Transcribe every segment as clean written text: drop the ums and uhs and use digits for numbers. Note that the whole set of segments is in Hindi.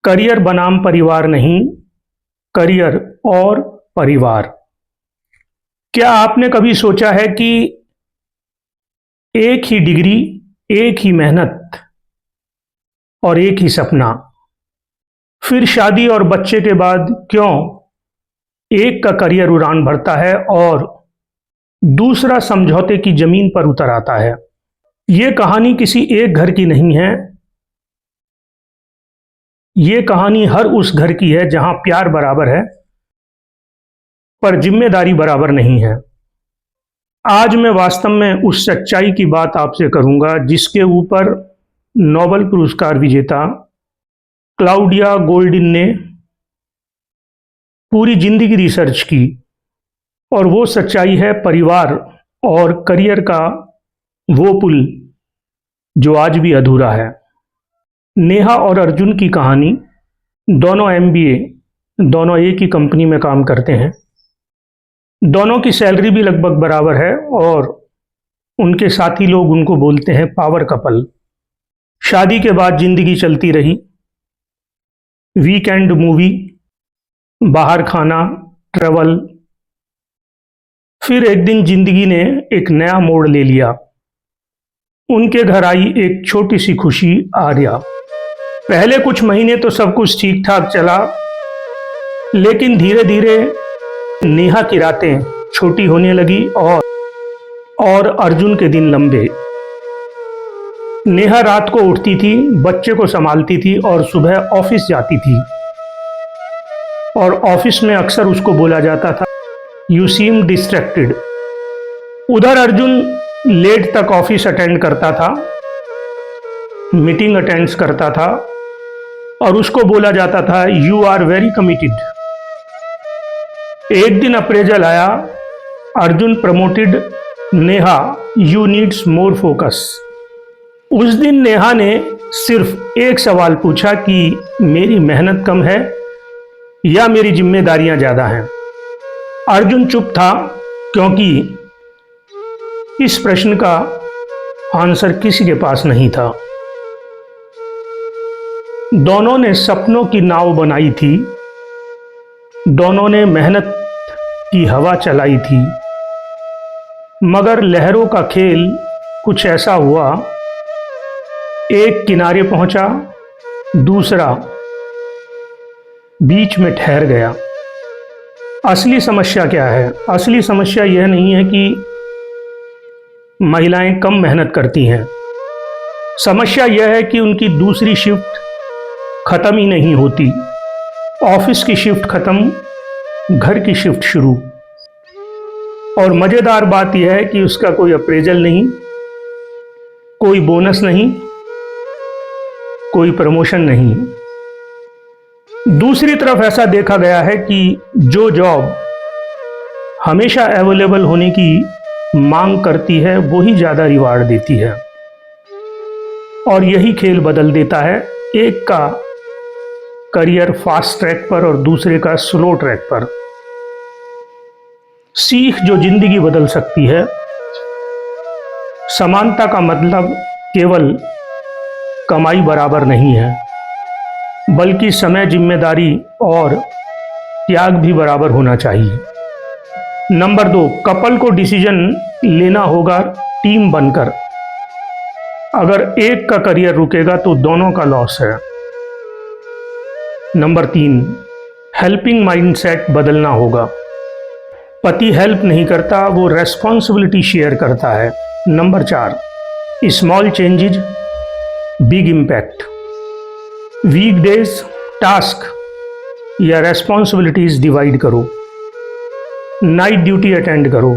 करियर बनाम परिवार नहीं, करियर और परिवार। क्या आपने कभी सोचा है कि एक ही डिग्री, एक ही मेहनत और एक ही सपना, फिर शादी और बच्चे के बाद क्यों एक का करियर उड़ान भरता है और दूसरा समझौते की जमीन पर उतर आता है? ये कहानी किसी एक घर की नहीं है, ये कहानी हर उस घर की है जहां प्यार बराबर है पर जिम्मेदारी बराबर नहीं है। आज मैं वास्तव में उस सच्चाई की बात आपसे करूंगा जिसके ऊपर नोबेल पुरस्कार विजेता क्लाउडिया गोल्डिन ने पूरी जिंदगी रिसर्च की, और वो सच्चाई है परिवार और करियर का वो पुल जो आज भी अधूरा है। नेहा और अर्जुन की कहानी, दोनों एमबीए, दोनों एक ही कंपनी में काम करते हैं, दोनों की सैलरी भी लगभग बराबर है और उनके साथी लोग उनको बोलते हैं पावर कपल। शादी के बाद जिंदगी चलती रही, वीकेंड मूवी, बाहर खाना, ट्रैवल। फिर एक दिन जिंदगी ने एक नया मोड़ ले लिया। उनके घर आई एक छोटी सी खुशी, आर्या। पहले कुछ महीने तो सब कुछ ठीक ठाक चला, लेकिन धीरे धीरे नेहा की रातें छोटी होने लगी और अर्जुन के दिन लंबे। नेहा रात को उठती थी, बच्चे को संभालती थी और सुबह ऑफिस जाती थी। और ऑफिस में अक्सर उसको बोला जाता था, यू सीम डिस्ट्रैक्टेड। उधर अर्जुन लेट तक ऑफिस अटेंड करता था, मीटिंग अटेंड करता था और उसको बोला जाता था, यू आर वेरी कमिटेड। एक दिन अप्रेजल आया, Arjun promoted, Neha you needs more focus. उस दिन नेहा ने सिर्फ एक सवाल पूछा कि मेरी मेहनत कम है या मेरी जिम्मेदारियां ज्यादा हैं। अर्जुन चुप था क्योंकि इस प्रश्न का आंसर किसी के पास नहीं था। दोनों ने सपनों की नाव बनाई थी, दोनों ने मेहनत की हवा चलाई थी, मगर लहरों का खेल कुछ ऐसा हुआ, एक किनारे पहुंचा, दूसरा बीच में ठहर गया। असली समस्या क्या है? असली समस्या यह नहीं है कि महिलाएं कम मेहनत करती हैं। समस्या यह है कि उनकी दूसरी शिफ्ट खत्म ही नहीं होती। ऑफिस की शिफ्ट खत्म, घर की शिफ्ट शुरू। और मजेदार बात यह है कि उसका कोई अप्रेजल नहीं, कोई बोनस नहीं, कोई प्रमोशन नहीं। दूसरी तरफ ऐसा देखा गया है कि जो जॉब हमेशा अवेलेबल होने की मांग करती है वो ही ज्यादा रिवार्ड देती है, और यही खेल बदल देता है। एक का करियर फास्ट ट्रैक पर और दूसरे का स्लो ट्रैक पर। सीख जो जिंदगी बदल सकती है। समानता का मतलब केवल कमाई बराबर नहीं है, बल्कि समय, जिम्मेदारी और त्याग भी बराबर होना चाहिए। नंबर 2, कपल को डिसीजन लेना होगा टीम बनकर। अगर एक का करियर रुकेगा तो दोनों का लॉस है। नंबर 3, हेल्पिंग माइंडसेट बदलना होगा। पति हेल्प नहीं करता, वो रेस्पॉन्सिबिलिटी शेयर करता है। Number 4, small changes, big impact. Weekdays task या रेस्पॉन्सिबिलिटीज डिवाइड करो, नाइट ड्यूटी अटेंड करो,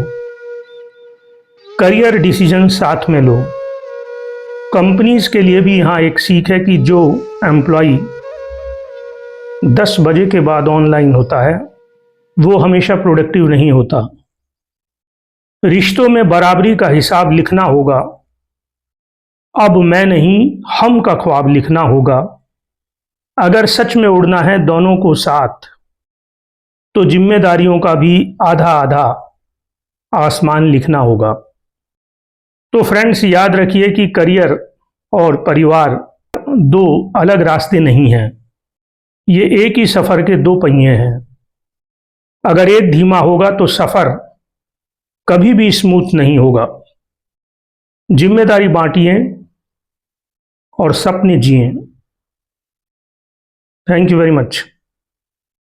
करियर डिसीजन साथ में लो। कंपनीज के लिए भी यहाँ एक सीख है कि जो एम्प्लॉय 10 बजे के बाद ऑनलाइन होता है वो हमेशा प्रोडक्टिव नहीं होता। रिश्तों में बराबरी का हिसाब लिखना होगा। अब मैं नहीं, हम का ख्वाब लिखना होगा। अगर सच में उड़ना है दोनों को साथ, तो जिम्मेदारियों का भी आधा आधा आसमान लिखना होगा। तो फ्रेंड्स, याद रखिए कि करियर और परिवार दो अलग रास्ते नहीं हैं, ये एक ही सफ़र के दो पहिए हैं। अगर एक धीमा होगा तो सफ़र कभी भी स्मूथ नहीं होगा। जिम्मेदारी बांटिए और सपने जिए। Thank you very much.